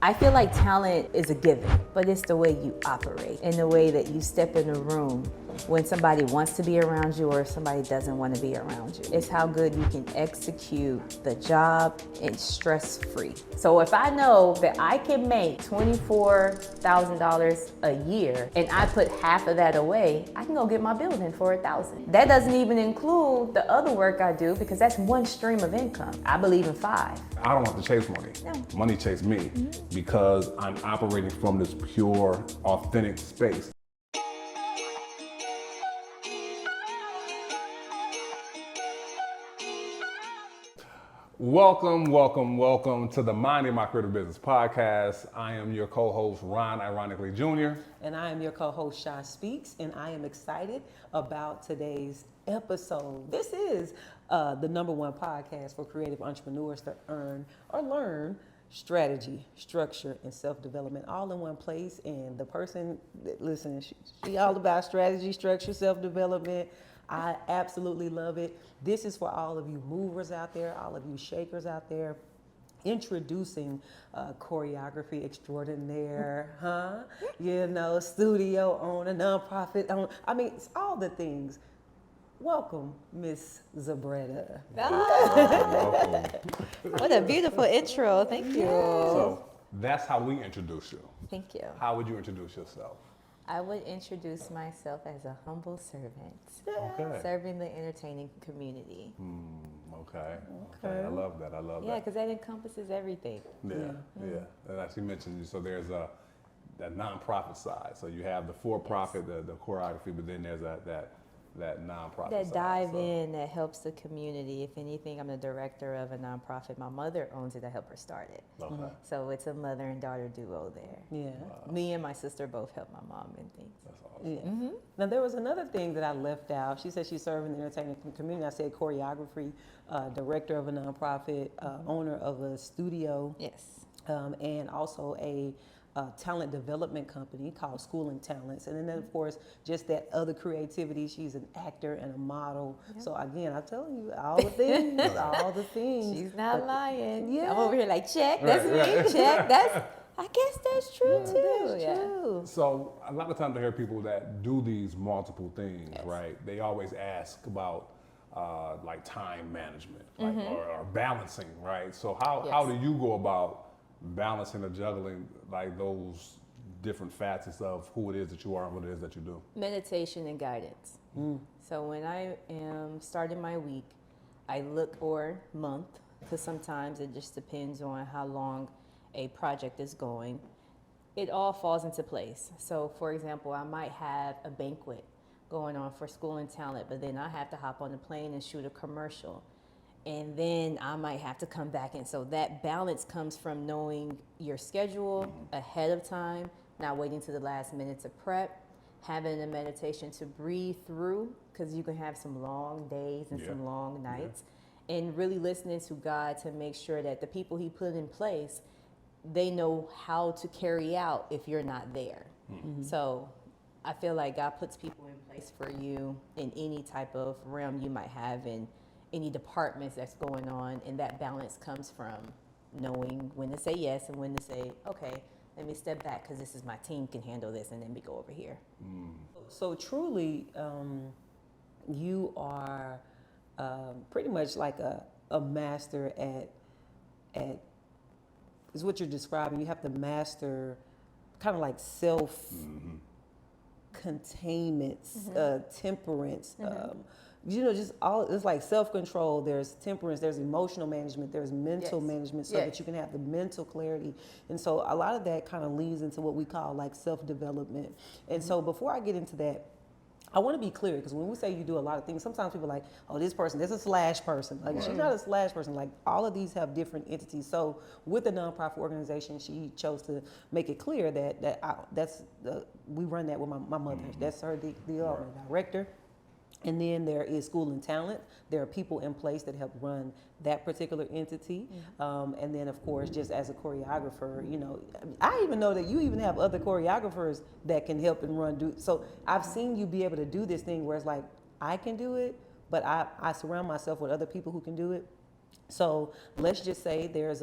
I feel like talent is a given, but it's the way you operate and the way that you step in a room when somebody wants to be around you or somebody doesn't want to be around you. It's how good you can execute the job and stress-free. So if I know that I can make $24,000 a year and I put half of that away, I can go get my building for $1,000. That doesn't even include the other work I do because that's one stream of income. I believe in 5. I don't have to chase money. No. Money chase me because I'm operating from this pure, authentic space. Welcome to the Minding My Creative Business podcast. I am your co-host, Ron, ironically Jr. And I am your co-host, ShySpeaks, and I am excited about today's episode. This is the #1 podcast for creative entrepreneurs to earn or learn strategy, structure, and self-development all in one place. And the person that listens, she all about strategy, structure, self-development. I absolutely love it. This is for all of you movers out there, all of you shakers out there. Introducing Choreography extraordinaire, studio owner, nonprofit owner. I mean, it's all the things. Welcome, Miss Zebretta. Welcome. What a beautiful intro. Thank you. So that's how we introduce you. Thank you. How would you introduce yourself? I would introduce myself as a humble servant, Okay. serving the entertaining community. Okay. I love that. Yeah, because that encompasses everything. Yeah. And as you mentioned, so there's that nonprofit side. So you have the for-profit, the choreography, but then there's that nonprofit That side. dive in, that helps the community. If anything, I'm the director of a nonprofit. My mother owns it. I helped her start it. Okay. So it's a mother and daughter duo there. Yeah. Me and my sister both help my mom in things. That's awesome. Yeah. Now there was another thing that I left out. She said she's serving the entertainment community. I said choreography, director of a nonprofit, owner of a studio, Yes. and also a talent development company called School and Talents. And then of course, just that other creativity. She's an actor and a model. Yep. So again, I'm telling you, all the things, all the things. She's not lying. Yeah. I'm over here like, check, that's me, Right. check, I guess that's true too. That's true. So a lot of times I hear people that do these multiple things, Yes. right? They always ask about like time management, like, or balancing, right? So how do you go about balancing or juggling like those different facets of who it is that you are and what it is that you do? Meditation and guidance. So when I am starting my week, I look, or month, because sometimes it just depends on how long a project is going. It all falls into place. So for example, I might have a banquet going on for School and Talent, but then I have to hop on the plane and shoot a commercial. And then I might have to come back. And so that balance comes from knowing your schedule ahead of time, not waiting to the last minute to prep, having a meditation to breathe through, because you can have some long days and some long nights, and really listening to God to make sure that the people he put in place, they know how to carry out if you're not there. So I feel like God puts people in place for you in any type of realm you might have in any departments that's going on, and that balance comes from knowing when to say yes and when to say, okay, let me step back because this is my team can handle this, and then we go over here. So truly, you are pretty much like a master at is what you're describing. You have to master kind of like self containment, temperance. Just all, it's like self-control, there's temperance, there's emotional management, there's mental management, so that you can have the mental clarity. And so a lot of that kind of leads into what we call like self-development. And so before I get into that, I want to be clear, because when we say you do a lot of things, sometimes people are like, oh, this is a slash person. Like, she's not a slash person. Like, all of these have different entities. So with the nonprofit organization, she chose to make it clear that we run that with my mother. That's her the director. And then there is School and Talent. There are people in place that help run that particular entity. And then, of course, just as a choreographer, I even know that you even have other choreographers that can help and do. So I've seen you be able to do this thing where it's like, I can do it, but I surround myself with other people who can do it. So let's just say there's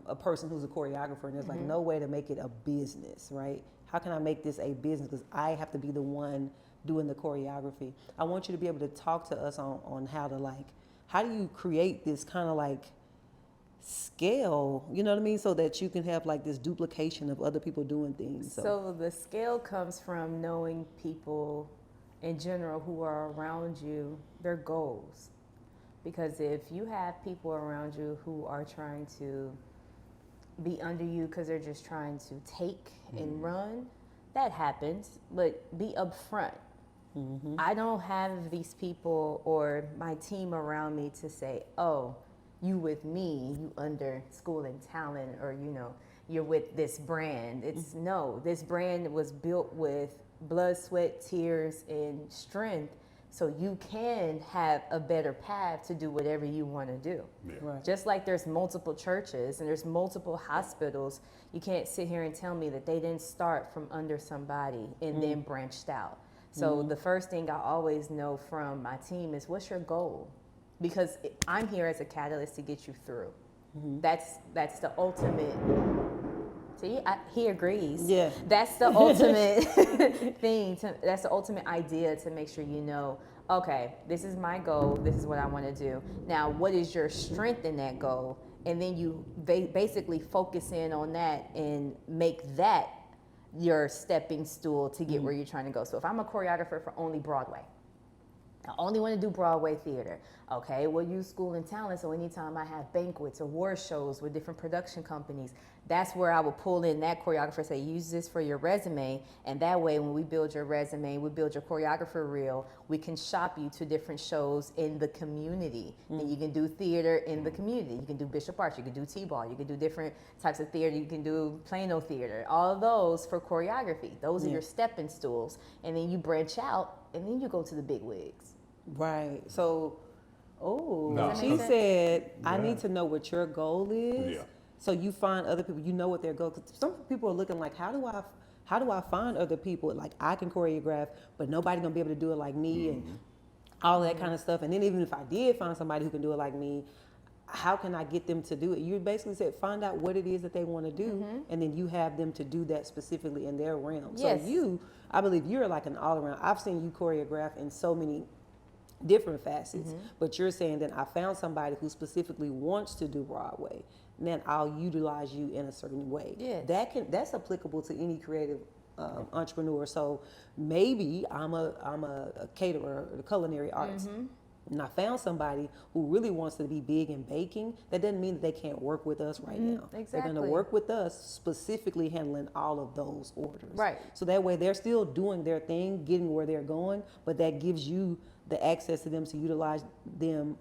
a person who's a choreographer, and there's like no way to make it a business, right? How can I make this a business? Because I have to be the one doing the choreography. I want you to be able to talk to us on how to like, how do you create this kind of like scale, you know what I mean? So that you can have like this duplication of other people doing things. So the scale comes from knowing people in general who are around you, their goals. Because if you have people around you who are trying to be under you because they're just trying to take and run, that happens, but be upfront. I don't have these people or my team around me to say, oh, you with me, you under School and Talent, or you know, you're with this brand. It's no, this brand was built with blood, sweat, tears, and strength, so you can have a better path to do whatever you want to do. Yeah. Right. Just like there's multiple churches and there's multiple hospitals, you can't sit here and tell me that they didn't start from under somebody and then branched out. So the first thing I always know from my team is, what's your goal? Because I'm here as a catalyst to get you through. That's the ultimate. See, he agrees. Yeah. That's the ultimate thing. That's the ultimate idea to make sure you know, okay, this is my goal. This is what I want to do. Now, what is your strength in that goal? And then you basically focus in on that and make that your stepping stool to get where you're trying to go. So if I'm a choreographer for only Broadway, I only want to do Broadway theater. Okay, we'll use School and Talent, so anytime I have banquets, award shows with different production companies, that's where I will pull in that choreographer, say, use this for your resume, and that way when we build your resume, we build your choreographer reel, we can shop you to different shows in the community. And you can do theater in the community. You can do Bishop Arts, you can do T-ball, you can do different types of theater, you can do Plano theater, all of those for choreography. Those are your stepping stools. And then you branch out, and then you go to the big wigs. Right. So, No. she said, I need to know what your goal is. Yeah. So you find other people, you know what their goal. Cause some people are looking like, how do I find other people? Like I can choreograph, but nobody gonna be able to do it like me, and all that kind of stuff. And then even if I did find somebody who can do it like me, how can I get them to do it? You basically said find out what it is that they want to do, and then you have them to do that specifically in their realm. Yes. So I believe you're like an all around. I've seen you choreograph in so many different facets, but you're saying that I found somebody who specifically wants to do Broadway, and then I'll utilize you in a certain way. Yes. That's applicable to any creative entrepreneur. So maybe I'm a caterer or the culinary arts, and I found somebody who really wants to be big in baking. That doesn't mean that they can't work with us right now. They're going to Exactly. work with us specifically handling all of those orders. Right. So that way they're still doing their thing, getting where they're going, but that gives you the access to them to utilize them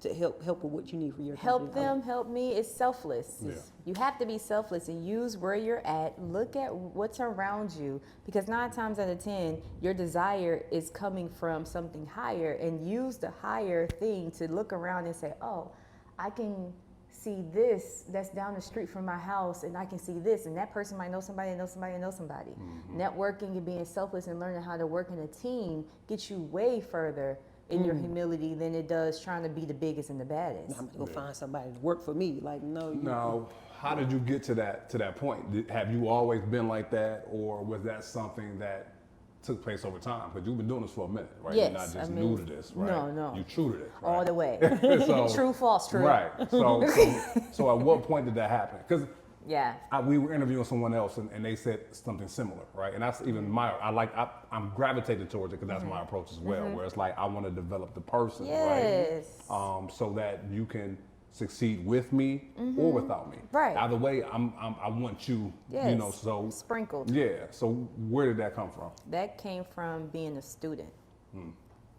to help with what you need for your Help company. them, help me. It's selfless. Yeah. You have to be selfless and use where you're at. Look at what's around you, because 9 times out of 10, your desire is coming from something higher, and use the higher thing to look around and say, oh, I can see this that's down the street from my house, and I can see this, and that person might know somebody, and know somebody, and know somebody. Networking and being selfless and learning how to work in a team gets you way further in your humility than it does trying to be the biggest and the baddest. I'm gonna go find somebody to work for me. Like, no. Now, how did you get to that point? Have you always been like that, or was that something that took place over time? Because you've been doing this for a minute, right? Yes, You're not just I mean, new to this, right? no. You true to this, right? All the way. So- True, false, true. Right. So at what point did that happen? Because Yeah. we were interviewing someone else, and they said something similar, right? And that's even I'm gravitated towards it because that's my approach as well, where it's like I want to develop the person, Yes. right? So that you can succeed with me or without me. Right. Either way, I want you, you know. Yes. So Sprinkled. yeah. So where did that come from? That came from being a student.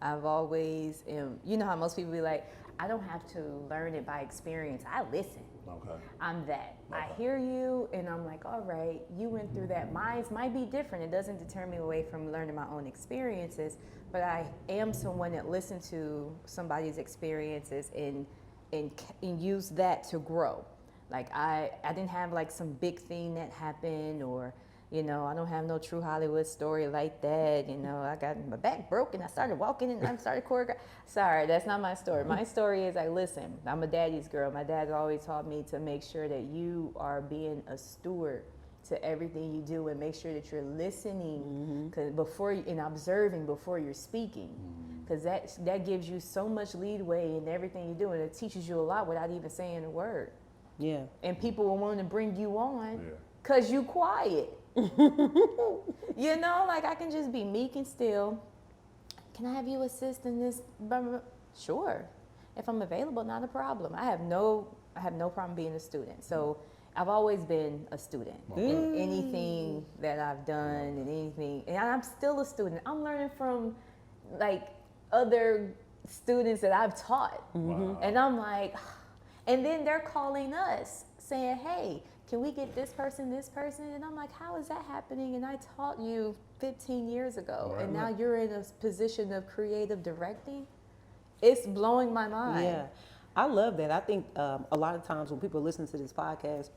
I've always, you know how most people be like, I don't have to learn it by experience. I listen. Okay. I'm that. I Okay. hear you, and I'm like, all right, you went through that. Mine might be different. It doesn't deter me away from learning my own experiences, but I am someone that listens to somebody's experiences and use that to grow. Like I didn't have like some big thing that happened, or You know, I don't have no true Hollywood story like that. You know, I got my back broken. I started walking and I started choreographing. Sorry, that's not my story. My story is, like, listen, I'm a daddy's girl. My dad always taught me to make sure that you are being a steward to everything you do, and make sure that you're listening and observing before you're speaking, because that gives you so much leeway in everything you do, and it teaches you a lot without even saying a word. Yeah. And people will want to bring you on because you quiet. You know, like, I can just be meek and still. Can I have you assist in this? Sure. If I'm available, not a problem. I have no problem being a student. So I've always been a student in anything that I've done, and I'm still a student. I'm learning from, like, other students that I've taught. And I'm like, and then they're calling us saying, hey, can we get this person? And I'm like, how is that happening? And I taught you 15 years ago, and now you're in a position of creative directing. It's blowing my mind. Yeah, I love that. I think a lot of times when people listen to this podcast,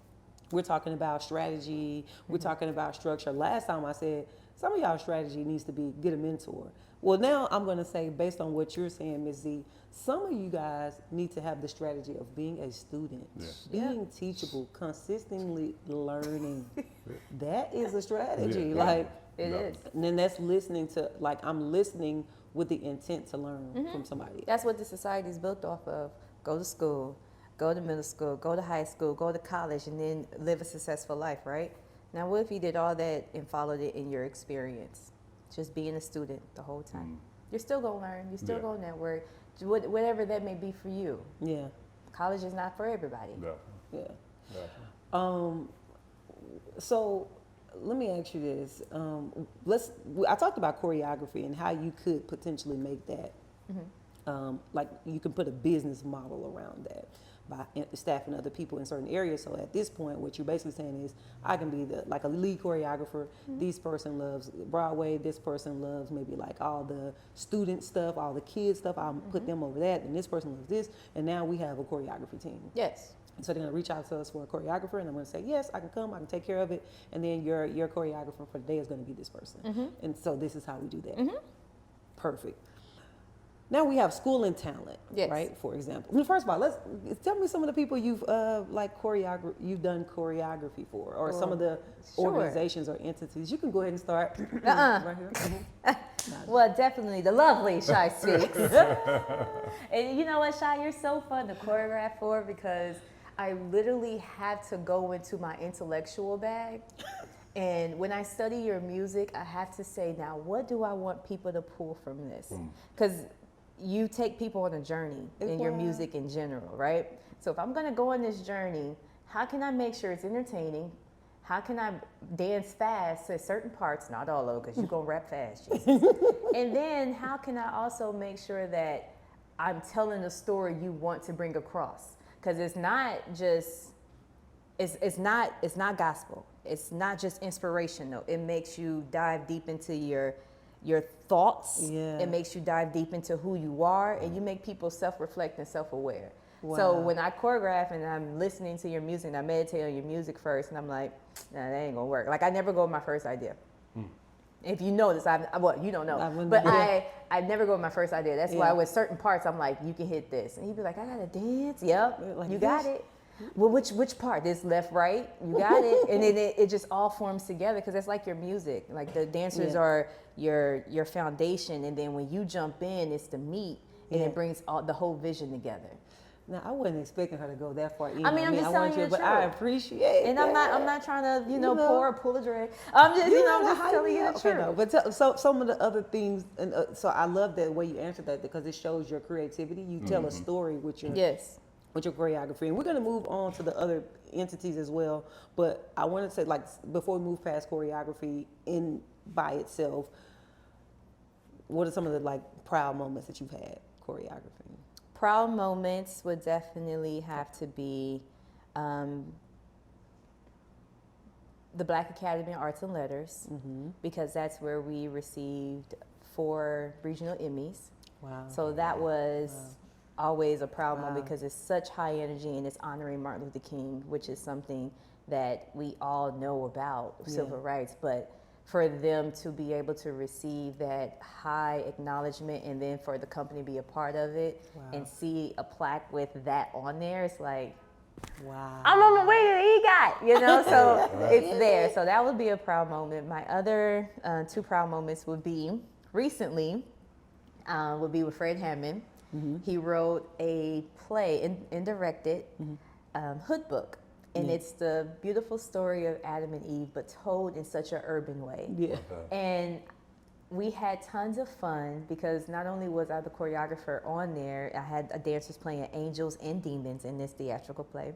we're talking about strategy, we're talking about structure. Last time I said, some of y'all strategy needs to be get a mentor. Well, now I'm going to say, based on what you're saying, Ms. Z, some of you guys need to have the strategy of being a student, being teachable, consistently learning. That is a strategy. Like, it is. And then that's listening to, like, I'm listening with the intent to learn from somebody. That's what the society is built off of. Go to school, go to middle school, go to high school, go to college, and then live a successful life, right? Now, what if you did all that and followed it in your experience? Just being a student the whole time. You're still going to learn. You're still going to network. Whatever that may be for you. Yeah. College is not for everybody. So let me ask you this. I talked about choreography and how you could potentially make that, like, you can put a business model around that by staffing other people in certain areas. So at this point, what you're basically saying is, I can be like a lead choreographer. This person loves Broadway. This person loves maybe like all the student stuff, all the kids stuff. I'll put them over that. And this person loves this. And now we have a choreography team. Yes. And so they're going to reach out to us for a choreographer, and I'm going to say, yes, I can come, I can take care of it. And then your choreographer for the day is going to be this person. And so this is how we do that. Perfect. Now we have school and talent, right? For example. Well, first of all, tell me some of the people you've you've done choreography for, or some of the organizations or entities. You can go ahead and start right here. Well, definitely the lovely ShySpeaks. And you know what, Shy, you're so fun to choreograph for, because I literally have to go into my intellectual bag. And when I study your music, I have to say, now, what do I want people to pull from this? Because you take people on a journey in your music in general, right? So if I'm going to go on this journey, how can I make sure it's entertaining? How can I dance fast to certain parts, not all of it, because you're going to rap fast, Jesus. And then how can I also make sure that I'm telling the story you want to bring across? Because it's not just, it's not gospel. It's not just inspirational. It makes you dive deep into your thoughts. It makes you dive deep into who you are, and you make people self-reflect and self-aware. So when I choreograph and I'm listening to your music, and I meditate on your music first, and I'm like, nah, that ain't gonna work. Like, I never go with my first idea. If you notice, you don't know, but I never go with my first idea. That's why with certain parts, I'm like, you can hit this, and he'd be like, I gotta dance. Yep, like you got it. Well, which part? This left, right? You got it. And then it just all forms together, because that's like your music. Like, the dancers are your foundation, and then when you jump in, it's the meat, and it brings the whole vision together. Now, I wasn't expecting her to go that far. I mean, I'm just telling you the but truth. I appreciate it. And I'm not trying to, pull a drink. I'm just, I'm just telling you the truth. No, but so some of the other things, and so I love the way you answered that, because it shows your creativity. You tell a story with your with your choreography, and we're going to move on to the other entities as well. But I want to say, like, before we move past choreography in by itself, what are some of the, like, proud moments that you've had choreographing? Proud moments would definitely have to be the Black Academy of Arts and Letters, because that's where we received 4 regional Emmys. Wow. So that was always a proud moment, because it's such high energy, and it's honoring Martin Luther King, which is something that we all know about civil rights, but for them to be able to receive that high acknowledgement and then for the company to be a part of it and see a plaque with that on there, it's like, wow. I'm on my way to the EGOT, you know, so it's there. So that would be a proud moment. My other 2 proud moments would be recently, would be with Fred Hammond. He wrote a play and directed Hood Book. And it's the beautiful story of Adam and Eve, but told in such an urban way. And we had tons of fun because not only was I the choreographer on there, I had dancers playing angels and demons in this theatrical play.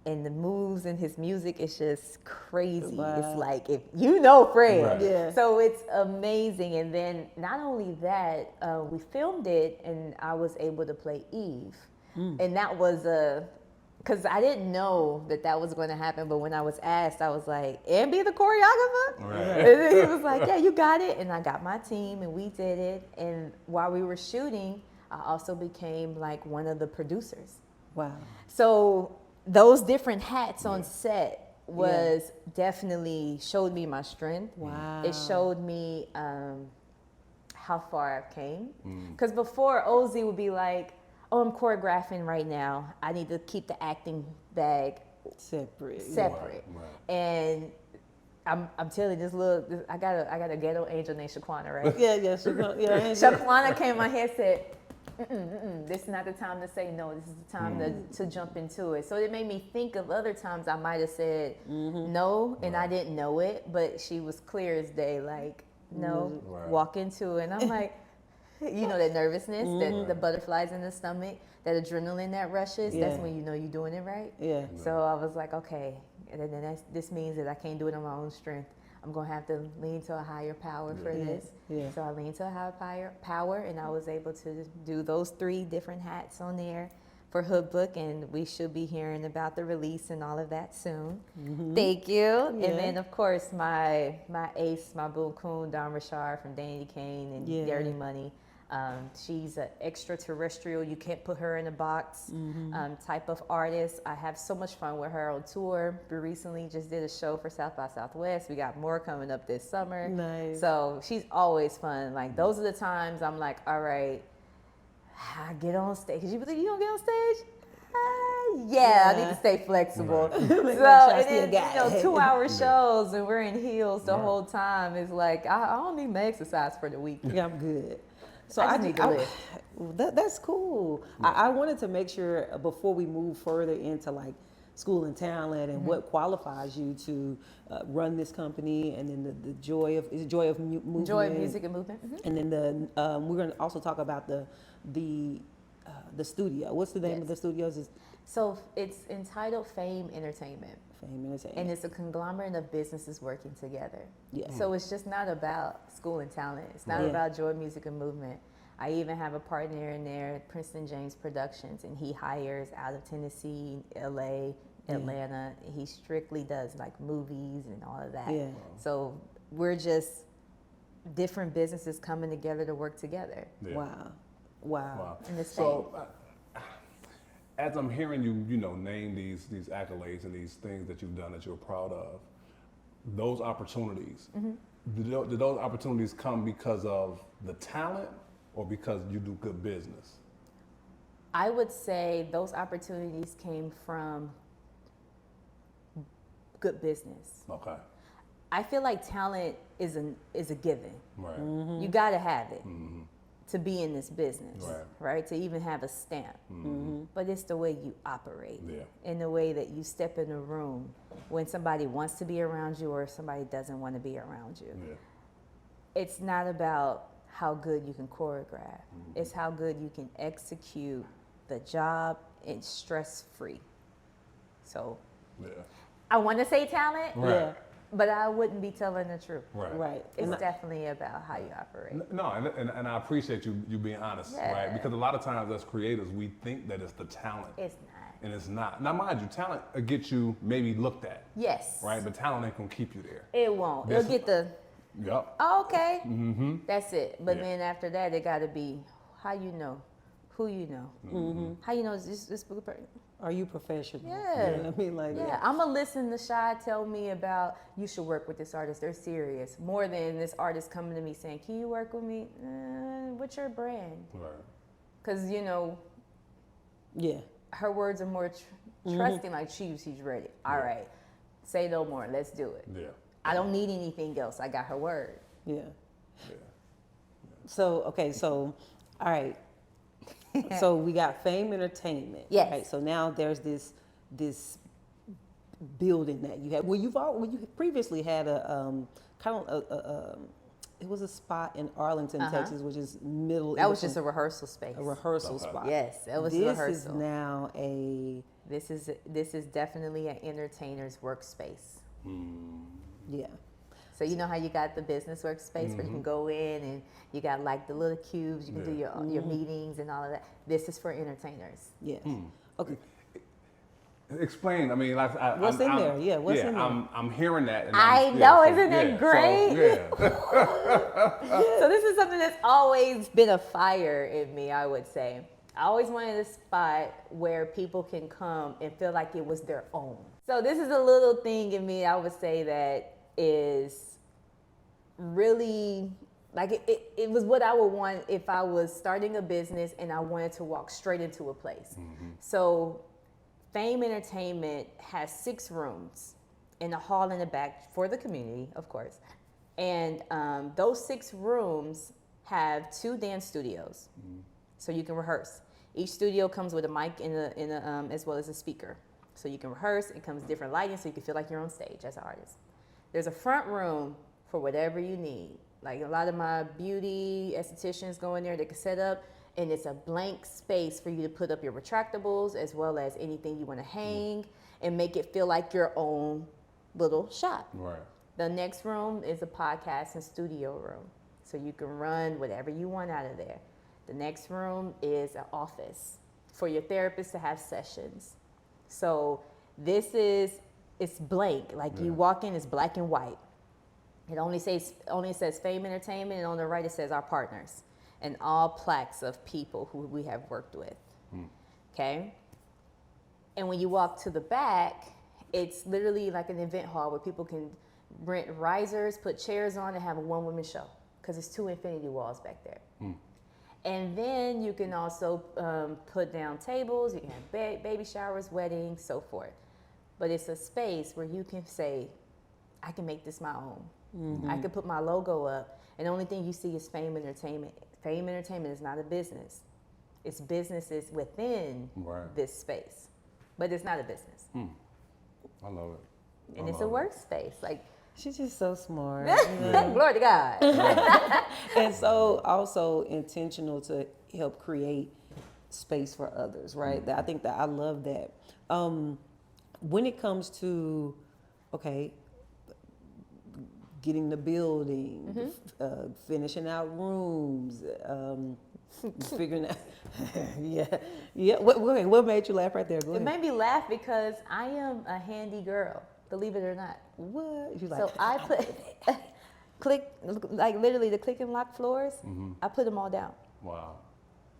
And the moves and his music is just crazy. It's like, if you know Fred. So it's amazing. And then not only that, we filmed it and I was able to play Eve. And that was because I didn't know that was going to happen, but when I was asked, I was like, and be the choreographer? And then he was like, yeah, you got it. And I got my team and we did it. And while we were shooting, I also became like one of the producers. Wow. So those different hats on set was definitely showed me my strength. Wow. It showed me how far I've came. Because before, OZ would be like, oh, I'm choreographing right now. I need to keep the acting bag separate. And I'm telling you, I got a ghetto angel named Shaquana, right? Shaquana came in my head and said, this is not the time to say no. This is the time to jump into it. So it made me think of other times I might have said no, and I didn't know it, but she was clear as day, like, no, walk into it. And I'm like, you know, that nervousness, that the butterflies in the stomach, that adrenaline that rushes, that's when you know you're doing it right. So I was like, okay, and then this means that I can't do it on my own strength. I'm going to have to lean to a higher power for this. So I leaned to a higher power, and I was able to do those 3 different hats on there for Hood Book, and we should be hearing about the release and all of that soon. Thank you. And then, of course, my ace, my boo coon, Don Richard from Danny Kane and Dirty Money. She's an extraterrestrial, you can't put her in a box type of artist. I have so much fun with her on tour. We recently just did a show for South by Southwest. We got more coming up this summer. Nice. So she's always fun. Like, those are the times I'm like, all right, I get on stage. You think you don't get on stage? I need to stay flexible. So, and then, 2-hour shows and we're in heels the whole time. It's like, I don't need my exercise for the week. Yeah, I'm good. So I just need to live. That's cool. I wanted to make sure before we move further into like school and talent and what qualifies you to run this company, and then the joy of movement, Joy of music and movement, and then we're going to also talk about the studio. What's the name of the studios? So it's entitled Fame Entertainment. And it's a conglomerate of businesses working together. So it's just not about school and talent. It's not about Joy Music and Movement. I even have a partner in there, Princeton James Productions, and he hires out of Tennessee, LA, Atlanta. He strictly does like movies and all of that. So we're just different businesses coming together to work together. Wow. In the so as I'm hearing you, name these accolades and these things that you've done that you're proud of, those opportunities, do those opportunities come because of the talent or because you do good business? I would say those opportunities came from good business. Okay. I feel like talent is a given. Right. You got to have it. To be in this business, right? To even have a stamp. But it's the way you operate, in the way that you step in a room when somebody wants to be around you or somebody doesn't want to be around you. It's not about how good you can choreograph. It's how good you can execute the job and stress-free. So I want to say talent, but I wouldn't be telling the truth. Right. It's definitely about how you operate. No, and I appreciate you being honest, right? Because a lot of times as creators, we think that it's the talent. It's not. And it's not. Now, mind you, talent will get you maybe looked at. Yes. Right? But talent ain't going to keep you there. It won't. It'll get the, oh, okay. That's it. But then after that, it got to be how you know, who you know. How you know is this person? Are you professional? Yeah. You know what I mean? Like, Yeah, I'm going to listen to Shy tell me about, you should work with this artist. They're serious. More than this artist coming to me saying, can you work with me? What's your brand? Right. Because, you know, yeah. her words are more trusting, like she's ready. All right, say no more. Let's do it. Yeah. I don't need anything else. I got her word. Yeah. Yeah. So, okay, so, all right. So we got Fame Entertainment. Yes. Right? So now there's this building that you had. Well, you previously had a kind of it was a spot in Arlington, Texas, which is middle. That was just a rehearsal space. a rehearsal spot. Yes, that was this rehearsal. This is now a. This is definitely an entertainer's workspace. Yeah. So you know how you got the business workspace where you can go in and you got like the little cubes, you can do your meetings and all of that. This is for entertainers. Yes. Okay. Explain. I mean, like, What's in there? Yeah. What's in there? I'm hearing that. And I know, isn't it great? So, So this is something that's always been a fire in me, I would say. I always wanted a spot where people can come and feel like it was their own. So this is a little thing in me, I would say, that is really, like, it was what I would want if I was starting a business and I wanted to walk straight into a place. So Fame Entertainment has 6 rooms in a hall in the back for the community, of course. And those 6 rooms have 2 dance studios, so you can rehearse. Each studio comes with a mic as well as a speaker. So you can rehearse. It comes different lighting, so you can feel like you're on stage as an artist. There's a front room for whatever you need. Like a lot of my beauty estheticians go in there, they can set up, and it's a blank space for you to put up your retractables as well as anything you want to hang and make it feel like your own little shop. right. The next room is a podcast and studio room. So you can run whatever you want out of there. The next room is an office for your therapist to have sessions. So it's blank. Like you walk in, it's black and white. It only says Fame Entertainment, and on the right it says our partners and all plaques of people who we have worked with. Okay? And when you walk to the back, it's literally like an event hall where people can rent risers, put chairs on, and have a one-woman show because it's 2 infinity walls back there. And then you can also put down tables, you can have baby showers, weddings, so forth. But it's a space where you can say, I can make this my own. I can put my logo up, and the only thing you see is Fame Entertainment. Fame Entertainment is not a business. It's businesses within this space, but it's not a business. I love it. And it's a workspace. Like, She's just so smart. glory to God. And so also intentional to help create space for others, right? I think that I love that. When it comes to, okay, getting the building, finishing out rooms, figuring out, yeah. What made you laugh right there? Go It ahead. made me laugh because I am a handy girl, believe it or not. What? You like? So I put like literally the click and lock floors. I put them all down. Wow.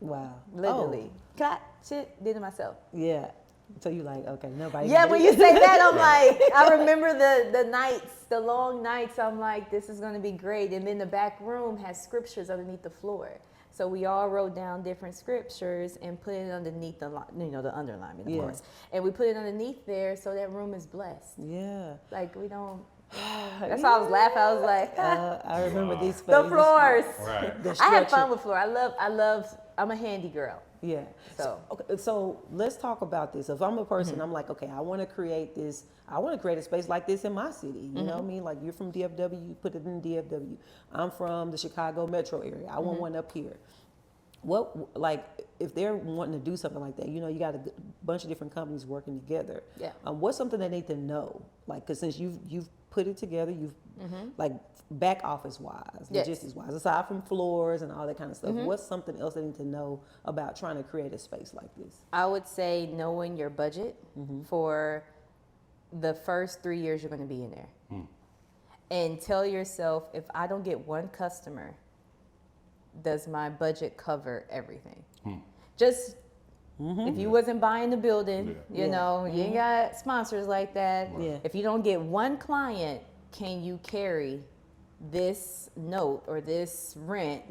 Wow. Literally. Shit, did it myself. Yeah. So you like, okay, nobody. Yeah, when you say that, I'm like, I remember the nights, the long nights. I'm like, this is going to be great. And then the back room has scriptures underneath the floor. So we all wrote down different scriptures and put it underneath the underlining, of course. And we put it underneath there so that room is blessed. Yeah. Like we don't. That's why I was laughing. I was like, I remember these spaces. the floors. Right. The I have structure. fun with floor. I'm a handy girl. Yeah. So Okay, so let's talk about this. If I'm a person, I'm like, okay, I want to create this. I want to create a space like this in my city. You know what I mean? Like you're from DFW, you put it in DFW. I'm from the Chicago metro area. I want one up here. What, like, if they're wanting to do something like that, you know, you got a bunch of different companies working together. Yeah. What's something they need to know? Like, because since you've put it together, you've like back office wise, Yes. logistics wise, aside from floors and all that kind of stuff, what's something else they need to know about trying to create a space like this? I would say knowing your budget for the first 3 years you're going to be in there. And tell yourself, if I don't get one customer, does my budget cover everything? Just If you wasn't buying the building, Yeah. you know, you ain't got sponsors like that. Yeah. If you don't get one client, can you carry this note or this rent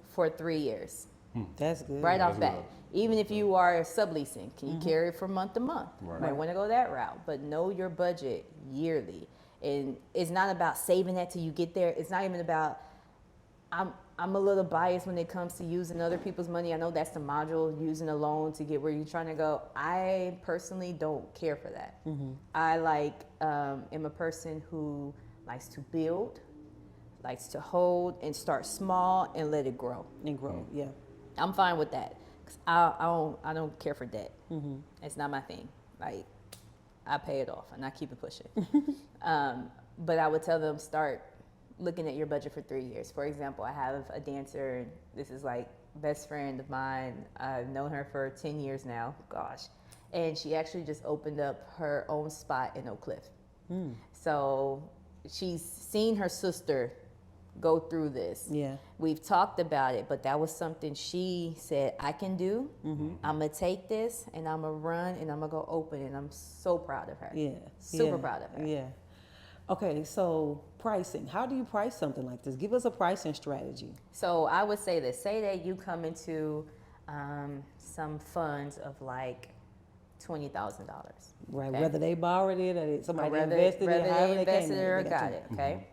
for 3 years? That's good. Right off That's bat. good. Even if you are subleasing, can you carry it from month to month? Right. Might want to go that route, but know your budget yearly. And it's not about saving that till you get there. It's not even about. I'm a little biased when it comes to using other people's money. I know that's the module, using a loan to get where you're trying to go. I personally don't care for that. I am a person who likes to build, likes to hold and start small and let it grow. And grow, yeah. I'm fine with that. 'Cause I don't care for debt. It's not my thing. Like, I pay it off and I keep it pushing. But I would tell them, start looking at your budget for 3 years. For example, I have a dancer, and this is like best friend of mine. I've known her for 10 years now. Gosh. And she actually just opened up her own spot in Oak Cliff. So she's seen her sister go through this. Yeah. We've talked about it, but that was something she said, I can do. I'm going to take this and I'm going to run and I'm going to go open. And I'm so proud of her. Yeah. Super proud of her. Yeah. Okay, so pricing. How do you price something like this? Give us a pricing strategy. So I would say this. Say that you come into some funds of like $20,000. Right, Okay. whether they borrowed it or somebody Whether invested it, however they invested came it in, or they got it, okay?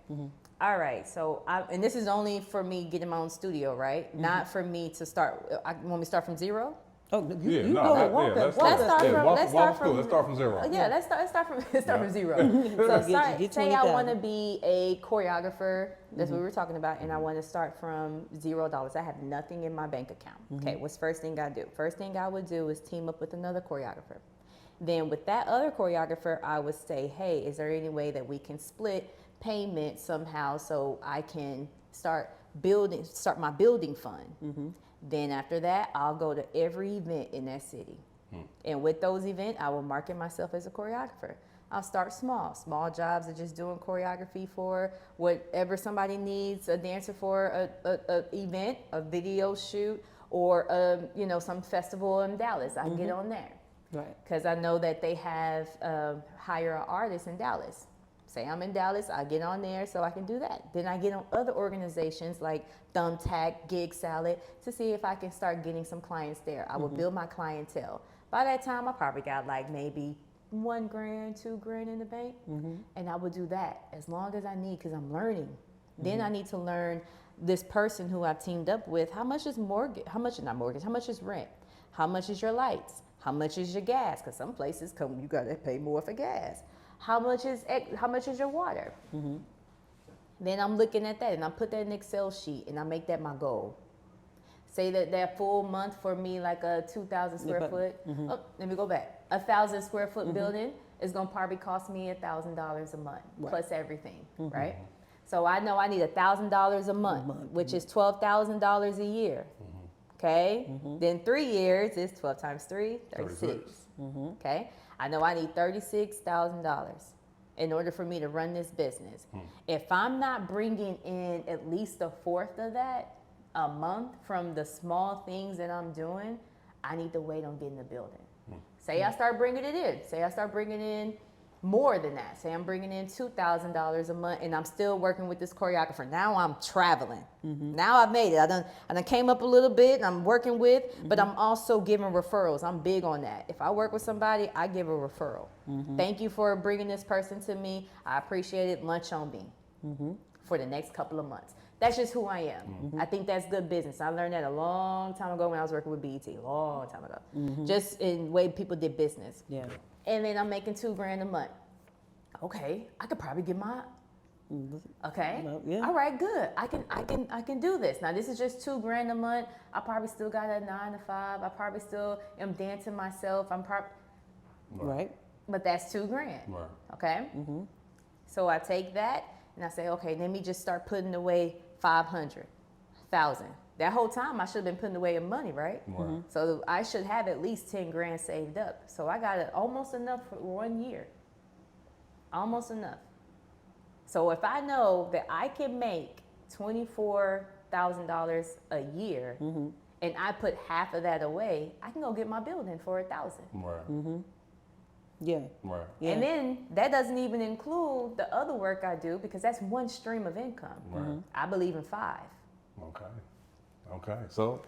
All right, so and this is only for me getting my own studio, right? Not for me to start. I want me to start from zero. Oh, you No, go ahead, walk us. Let's start from- walk let's us start through. from- Let's start from zero. Yeah, let's start from zero. So Get say I 20,000. want to be a choreographer. That's what we were talking about, and I want to start from $0. I have nothing in my bank account. Okay, what's the first thing I do? First thing I would do is team up with another choreographer. Then with that other choreographer, I would say, hey, is there any way that we can split payment somehow so I can start my building fund? Then after that, I'll go to every event in that city. And with those events, I will market myself as a choreographer. I'll start small jobs of just doing choreography for whatever somebody needs, a dancer for a event, a video shoot, or some festival in Dallas. I get on there. Right. Because I know that they have hire an artist in Dallas. Say I'm in Dallas, I get on there so I can do that. Then I get on other organizations like Thumbtack, Gig Salad to see if I can start getting some clients there. I will build my clientele. By that time, I probably got like maybe $1,000, $2,000 in the bank. And I would do that as long as I need because I'm learning. Then I need to learn this person who I've teamed up with. How much is mortgage? How much is not mortgage? How much is rent? How much is your lights? How much is your gas? Because some places you gotta pay more for gas. How much is your water? Then I'm looking at that and I put that in an Excel sheet and I make that my goal. Say that full month for me, like a 2,000 square foot. Oh, let me go back. 1,000 square foot building is gonna probably cost me $1,000 a month plus everything, right? So I know I need $1,000 a month, which is $12,000 a year. Okay, then 3 years is 12 times 3, 36. Okay, I know I need $36,000 in order for me to run this business. If I'm not bringing in at least a fourth of that a month from the small things that I'm doing, I need to wait on getting the building. Say I start bringing it in. Say I start bringing in more than that. Say I'm bringing in $2,000 a month and I'm still working with this choreographer. Now I'm traveling. Now I've made it. I done came up a little bit and I'm working with, but I'm also giving referrals. I'm big on that. If I work with somebody, I give a referral. Thank you for bringing this person to me. I appreciate it. Lunch on me for the next couple of months. That's just who I am. I think that's good business. I learned that a long time ago when I was working with BET, a long time ago. Just in the way people did business. Yeah. And then I'm making $2,000 a month. Okay, I could probably get my. Okay. Well, yeah. All right, good. I can do this. Now this is just $2,000 a month. I probably still got a 9 to 5. I probably still am dancing myself. Right. But that's $2,000. Right. Okay. So I take that and I say, okay, let me just start putting away 500, 1,000. That whole time I should have been putting away money, right? So I should have at least 10 grand saved up. So I got almost enough for 1 year. Almost enough. So if I know that I can make $24,000 a year and I put half of that away, I can go get my building for $1,000. Right. Yeah. Right. Yeah. And then that doesn't even include the other work I do, because that's one stream of income. Right. I believe in 5. Okay. So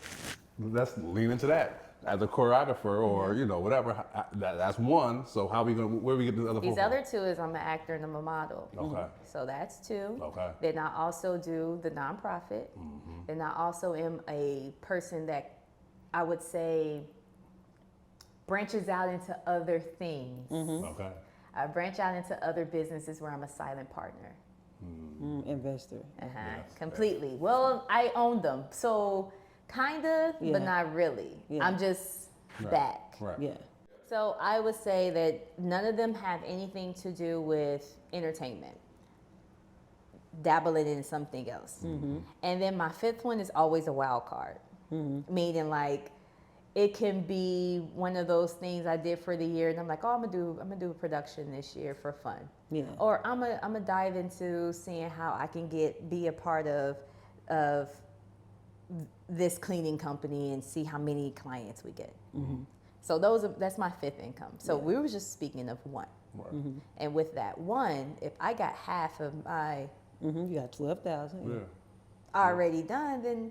let's lean into that. As a choreographer or, whatever, that's one. So how we going to, where we get the other 4? These other 2 is I'm an actor and I'm a model. Okay. So that's 2. Okay. Then I also do the nonprofit. Then I also am a person that I would say branches out into other things. Okay. I branch out into other businesses where I'm a silent partner. Investor. Completely. Well, I own them. So kinda, Yeah. but not really. Yeah. I'm just back. Right. Yeah. So I would say that none of them have anything to do with entertainment. Dabbling in something else. And then my 5th one is always a wild card. Meaning like it can be one of those things I did for the year and I'm like, oh, I'm gonna do a production this year for fun. Yeah. Or I'm gonna dive into seeing how I can be a part of this cleaning company and see how many clients we get. So that's my 5th income. So we were just speaking of one. Right. And with that one, if I got half of my You got 12,000. Yeah. already done, then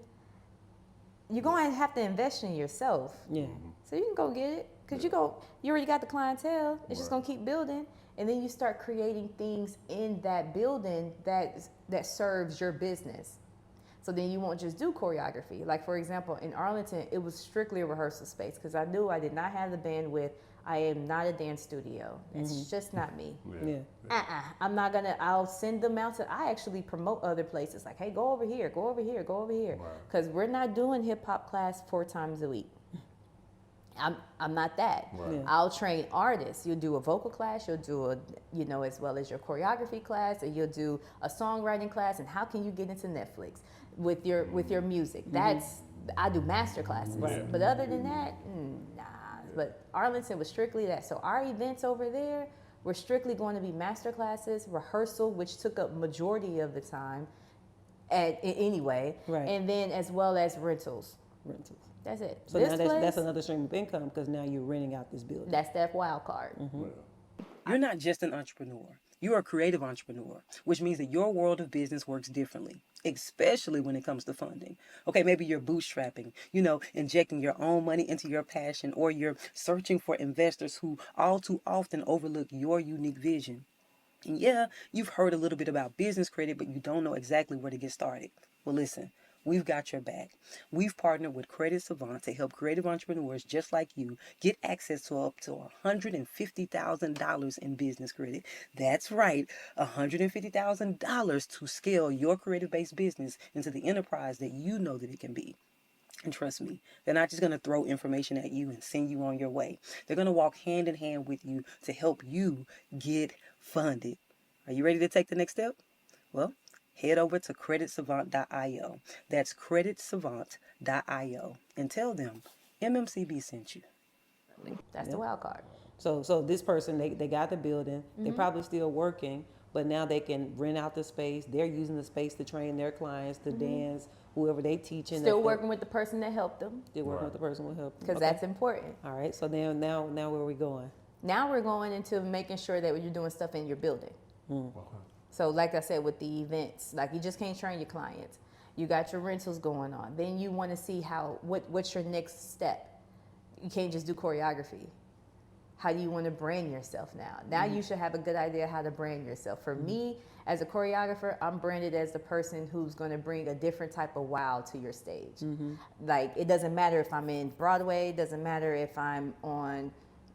you're going to have to invest in yourself. Yeah. So you can go get it because you already got the clientele. It's just going to keep building. And then you start creating things in that building that serves your business. So then you won't just do choreography. Like, for example, in Arlington, it was strictly a rehearsal space because I knew I did not have the bandwidth. I am not a dance studio. It's just not me. Yeah. I'm not going to, I'll send them out I actually promote other places. Like, hey, go over here, go over here, go over here. Because we're not doing hip hop class 4 times a week. I'm not that. Right. Yeah. I'll train artists. You'll do a vocal class, you'll do as well as your choreography class, and you'll do a songwriting class, and how can you get into Netflix with your music? I do master classes. Right. But other than that, nah. But Arlington was strictly that. So our events over there were strictly going to be master classes, rehearsal, which took up majority of the time anyway. Right. And then as well as rentals. That's it. So now that's another stream of income because now you're renting out this building. That's that wild card. You're not just an entrepreneur. You're a creative entrepreneur, which means that your world of business works differently, especially when it comes to funding. Okay, maybe you're bootstrapping, injecting your own money into your passion, or you're searching for investors who all too often overlook your unique vision. And yeah, you've heard a little bit about business credit, but you don't know exactly where to get started. Well, listen. We've got your back. We've partnered with Credit Savant to help creative entrepreneurs just like you get access to up to $150,000 in business credit. That's right, $150,000 to scale your creative-based business into the enterprise that you know that it can be. And trust me, they're not just going to throw information at you and send you on your way. They're going to walk hand in hand with you to help you get funded. Are you ready to take the next step? Well, head over to creditsavant.io. That's creditsavant.io. And tell them MMCB sent you. That's the wild card. So this person, they got the building. They're probably still working, but now they can rent out the space. They're using the space to train their clients to dance, whoever they teaching. Still working with the person that helped them. They're working with the person who helped. Because that's important. All right. So now where are we going? Now we're going into making sure that you're doing stuff in your building. Okay. So like I said, with the events, like you just can't train your clients. You got your rentals going on. Then you want to see what's your next step. You can't just do choreography. How do you want to brand yourself now? Now you should have a good idea how to brand yourself. For me, as a choreographer, I'm branded as the person who's going to bring a different type of wow to your stage. Like, it doesn't matter if I'm in Broadway, it doesn't matter if I'm on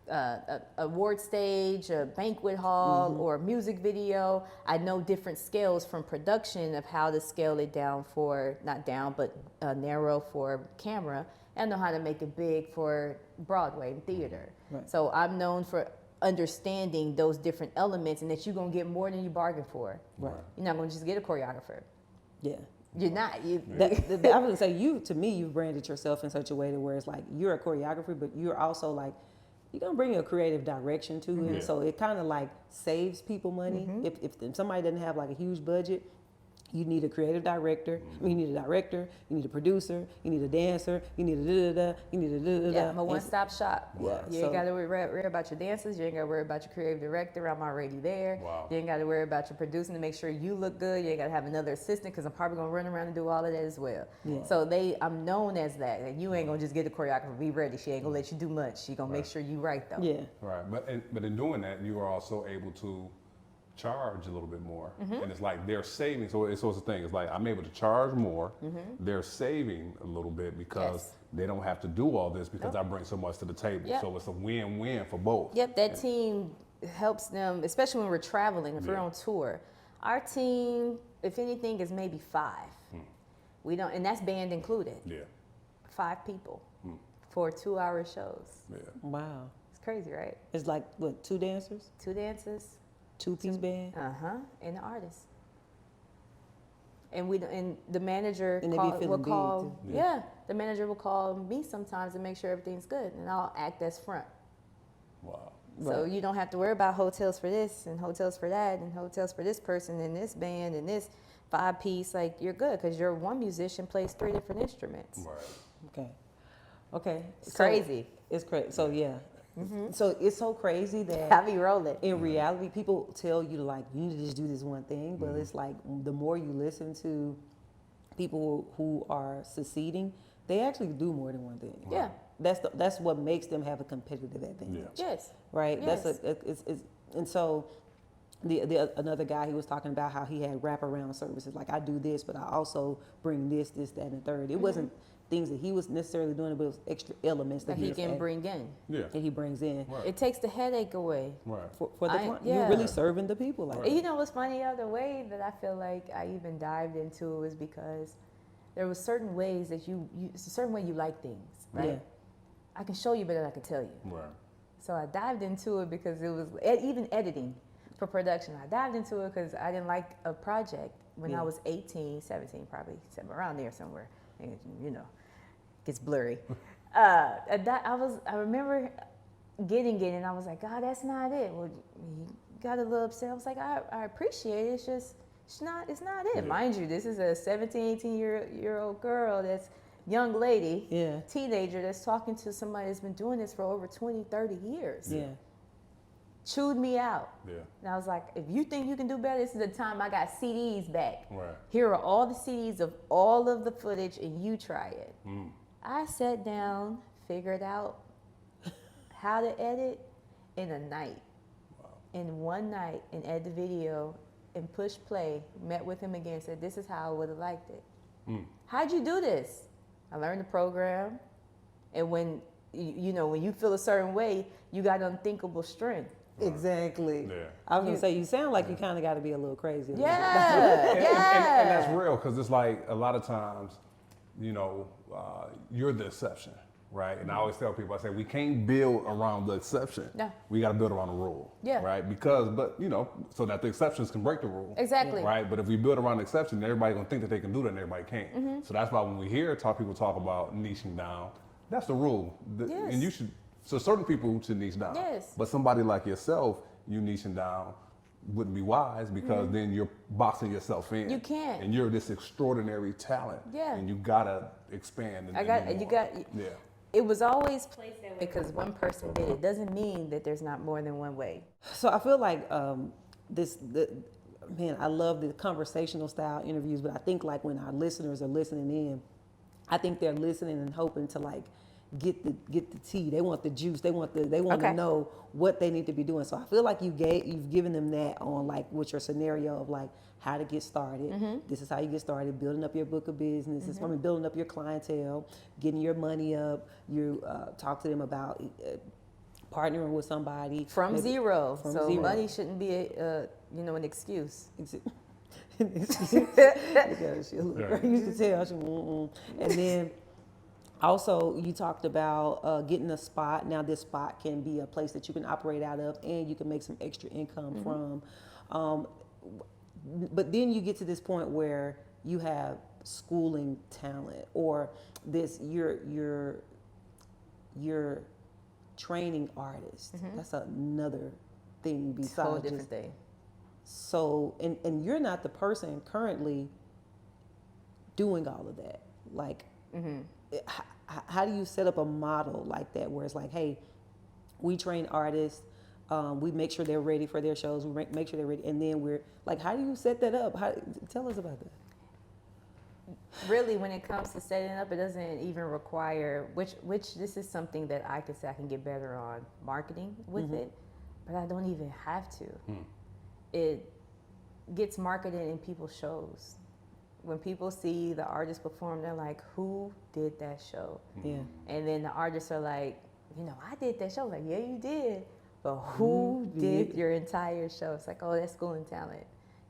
a award stage, a banquet hall, or a music video. I know different scales from production of how to scale it down for, not down, but narrow for camera. I know how to make it big for Broadway and theater. Right. So I'm known for understanding those different elements and that you're going to get more than you bargained for. Right. You're not going to just get a choreographer. Yeah. You're not. I would say you've branded yourself in such a way to where it's like you're a choreographer, but you're also like, you're going to bring a creative direction to it. So it kind of like saves people money. If somebody doesn't have like a huge budget, You need a creative director. I mean, you need a director. You need a producer. You need a dancer. You need a da-da-da. You need a da-da-da. Yeah, I'm a one-stop shop. Yeah, You ain't got to worry about your dancers. You ain't got to worry about your creative director. I'm already there. Wow. You ain't got to worry about your producing to make sure you look good. You ain't got to have another assistant because I'm probably going to run around and do all of that as well. Yeah. So I'm known as that. And you ain't going to just get a choreographer, be ready. She ain't going to let you do much. She going to make sure you right, though. Yeah. Right, but in doing that, you are also able to charge a little bit more, and it's like they're saving. So it's a thing. It's like I'm able to charge more. They're saving a little bit because they don't have to do all this because I bring so much to the table. Yep. So it's a win-win for both. Yep, that team helps them, especially when we're traveling. If we're on tour, our team, if anything, is maybe 5. We don't, and that's band included. Yeah. 5 people for 2-hour shows. Yeah. Wow. It's crazy, right? It's like, what, 2 dancers? 2 dancers. 2-piece band? And the artist. And the manager And they be will feeling big, call. too. Yeah, the manager will call me sometimes to make sure everything's good, and I'll act as front. Wow. So Right. you don't have to worry about hotels for this and hotels for that and hotels for this person and this band and this 5-piece. Like, you're good because your one musician plays 3 different instruments. Right. Okay. It's crazy. It's crazy. So yeah. So it's so crazy that I be rolling. in reality, people tell you to like, you need to just do this one thing, but it's like the more you listen to people who are succeeding, they actually do more than one thing. Yeah. That's what makes them have a competitive advantage. Yes. Right. Yes. And so the another guy, he was talking about how he had wraparound services. Like, I do this, but I also bring this, that, and the third. It wasn't things that he was necessarily doing, but it was extra elements that That he can bring in. Yeah. that he brings in Right. It takes the headache away. Right. for the client. yeah. You're really serving the people. Like, You know what's funny? The way that I feel like I even dived into it was because there was certain ways that it's a certain way you like things, right? Yeah. I can show you better than I can tell you. Right. So I dived into it because it was even editing for production. I dived into it because I didn't like a project when I was 18, 17, probably around there somewhere. And, gets blurry. I remember getting it, and I was like, God, that's not it. Well, he got a little upset. I was like, I appreciate it. It's not it. Yeah. Mind you, this is a 17, 18-year-old girl that's young lady, Yeah. teenager that's talking to somebody that's been doing this for over 20, 30 years. Yeah. Chewed me out. Yeah. And I was like, if you think you can do better, this is the time. I got CDs back. Right. Here are all the CDs of all of the footage, and you try it. I sat down, figured out how to edit in a night. In one night, and edit the video and push play, met with him again, said, this is how I would have liked it. How'd you do this? I learned the program. And when when you feel a certain way, you got unthinkable strength. Exactly. Yeah. I was gonna say, you sound like you kind of got to be a little crazy. Yeah, And yeah. that's real, because it's like a lot of times, you're the exception, right? And I always tell people, I say, we can't build around the exception. No. We got to build around the rule. Yeah. Right? So that the exceptions can break the rule. Exactly. Right? But if we build around the exception, everybody's going to think that they can do that and everybody can't. Mm-hmm. So that's why when we hear people talk about niching down, that's the rule. Yes. And so certain people should niche down. Yes. But somebody like yourself, you niching down wouldn't be wise, because then you're boxing yourself in. You can't. And you're this extraordinary talent. Yeah. And you gotta expand. And do more. Yeah. It was always placed that way because one person did it. Doesn't mean that there's not more than one way. So I feel like I love the conversational style interviews, but I think like when our listeners are listening in, I think they're listening and hoping to like get the tea. They want the juice. They want to know what they need to be doing. So I feel like you've given them that on like with your scenario of like how to get started. This is how you get started, building up your book of business. This is building up your clientele, getting your money up. You talk to them about partnering with somebody From maybe zero. from So zero. money shouldn't be an excuse. Because Right. you can tell she, and then also you talked about getting a spot. Now this spot can be a place that you can operate out of, and you can make some extra income from. But then you get to this point where you have schooling talent, or this you're training artists. That's another thing besides Whole just different thing. so, and you're not the person currently doing all of that? Like, how do you set up a model like that where it's like, hey, we train artists, we make sure they're ready for their shows, we make sure they're ready, and then we're like, how do you set that up? Tell us about that. Really, when it comes to setting up, it doesn't even require, which this is something that I could say I can get better on marketing with it, but I don't even have to. It gets marketed in people's shows. When people see the artist perform, they're like, who did that show? Yeah. And then the artists are like, I did that show. Like, yeah, you did. But who did your entire show? It's like, oh, that's School and Talent.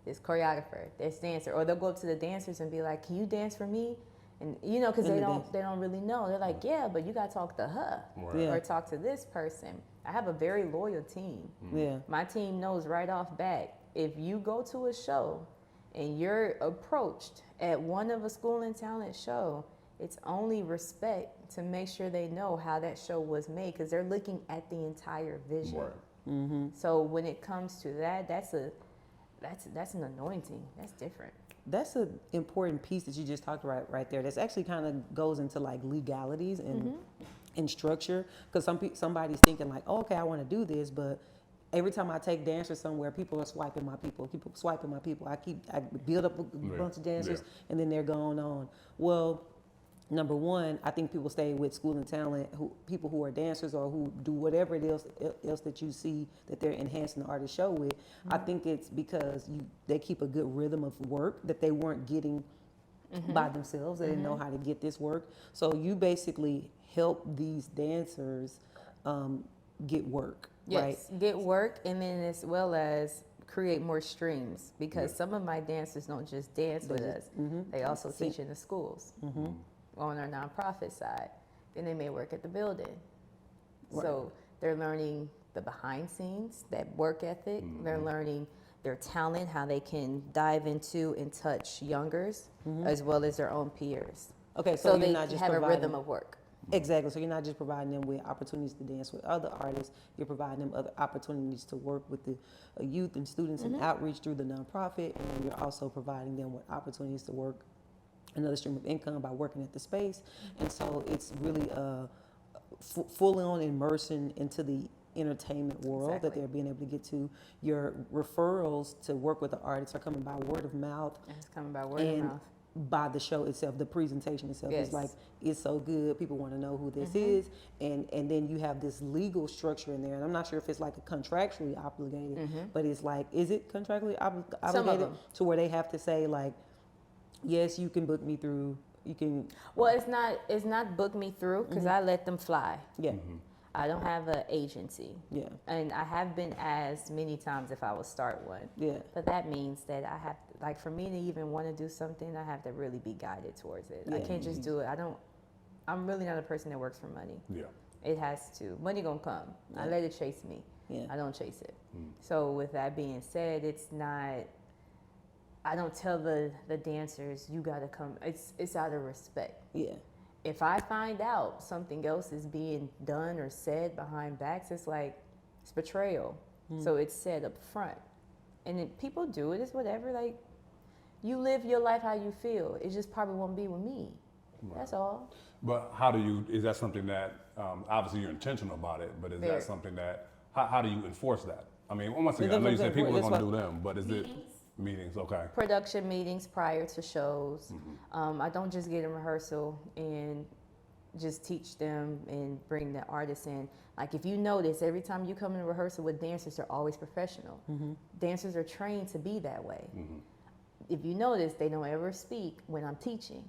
There's choreographer, there's dancer. Or they'll go up to the dancers and be like, can you dance for me? And because they don't really know. They're like, yeah, but you got to talk to her or talk to this person. I have a very loyal team. Yeah. My team knows right off bat, if you go to a show and you're approached at one of a School and Talent show, it's only respect to make sure they know how that show was made, because they're looking at the entire vision. Right. So when it comes to that, that's an anointing. That's different. That's an important piece that you just talked about right there. That's actually kind of goes into like legalities and structure, because somebody's thinking like, oh, okay, I want to do this, but every time I take dancers somewhere, people are swiping my people. People swiping my people. I build up a bunch of dancers, and then they're going on. Well, number one, I think people stay with School and Talent, people who are dancers or who do whatever it else that you see that they're enhancing the artist show with. I think it's because they keep a good rhythm of work that they weren't getting by themselves. They didn't know how to get this work. So you basically help these dancers get work. Yes, right? Get work, and then as well as create more streams, because some of my dancers don't just dance with us. They also teach in the schools on our nonprofit side. Then they may work at the building. So they're learning the behind scenes, that work ethic. They're learning their talent, how they can dive into and touch youngers as well as their own peers. Okay, so they you're not just have a providing rhythm of work. Exactly. So you're not just providing them with opportunities to dance with other artists. You're providing them other opportunities to work with the youth and students and outreach through the nonprofit. And then you're also providing them with opportunities to work another stream of income by working at the space. And so it's really full on immersion into the entertainment world that they're being able to get to. Your referrals to work with the artists are coming by word of mouth. It's coming by word of mouth. By the show itself, the presentation itself is like, it's so good, people want to know who this is, and then you have this legal structure in there, and I'm not sure if it's like a contractually obligated, but it's like, is it contractually obligated to where they have to say like, yes, you can book me through, you can. Well, it's not book me through, because I let them fly. Yeah. I don't have an agency. Yeah. And I have been asked many times if I will start one. Yeah. But that means that I have, like, for me to even want to do something, I have to really be guided towards it. I can't just do it. I'm really not a person that works for money. Yeah. It has to. Money gonna come. I let it chase me. Yeah. I don't chase it. So with that being said, it's not, I don't tell the dancers, you gotta come. It's out of respect. Yeah. If I find out something else is being done or said behind backs, it's like, it's betrayal. So it's said up front. And if people do it, it's whatever. Like, you live your life how you feel. It just probably won't be with me. Right. That's all. But is that something that, obviously you're intentional about it, but is that something that, how do you enforce that? I mean, once again, I know you said people are going to do them, but is it meetings? Okay. Production meetings prior to shows. I don't just get in rehearsal and just teach them and bring the artists in. Like, if you notice, every time you come in rehearsal with dancers, they're always professional. Dancers are trained to be that way. If you notice, they don't ever speak when I'm teaching.